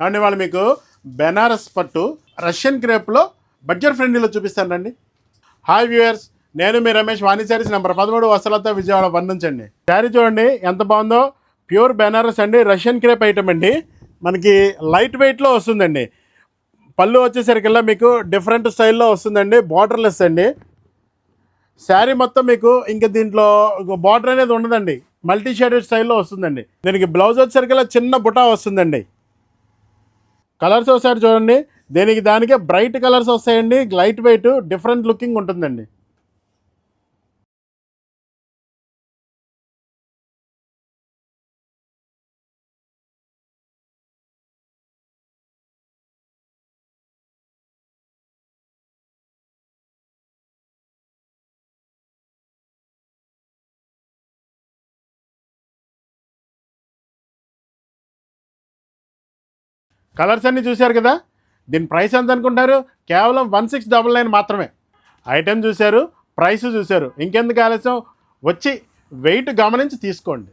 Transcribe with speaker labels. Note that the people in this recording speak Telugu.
Speaker 1: అండి వాళ్ళు మీకు బెనారస్ పట్టు రష్యన్ క్రేప్లో బడ్జెట్ ఫ్రెండ్లీలో చూపిస్తానండి. హాయ్ వ్యూయర్స్, నేను మీ రమేష్, వాణి శారీస్ నెంబర్ 13 వసలత విజయవాడ 1 నుంచి అండి. శారీ చూడండి ఎంత బాగుందో, ప్యూర్ బెనారస్ అండి, రష్యన్ క్రేప్ ఐటమ్ అండి. మనకి లైట్ వెయిట్లో వస్తుందండి. పళ్ళు వచ్చేసరికల్లా మీకు డిఫరెంట్ స్టైల్లో వస్తుందండి, బార్డర్లెస్ అండి. శారీ మొత్తం మీకు ఇంకా దీంట్లో బార్డర్ అనేది ఉండదండి, మల్టీ షేడెడ్ స్టైల్లో వస్తుందండి. దీనికి బ్లౌజ్ వచ్చేసరికల్లా చిన్న బుటా వస్తుందండి. కలర్స్ ఒకసారి చూడండి, దీనికి దానికే బ్రైట్ కలర్స్ వస్తాయండి, లైట్ వెయిట్ డిఫరెంట్ లుకింగ్ ఉంటుందండి. కలర్స్ అన్నీ చూశారు కదా. దీని ప్రైస్ ఎంత అనుకుంటారు? కేవలం 1699 మాత్రమే. ఐటెం చూశారు, ప్రైస్ చూశారు, ఇంకెందుకు ఆలస్యం, వచ్చి వెయిట్ గమనించి తీసుకోండి.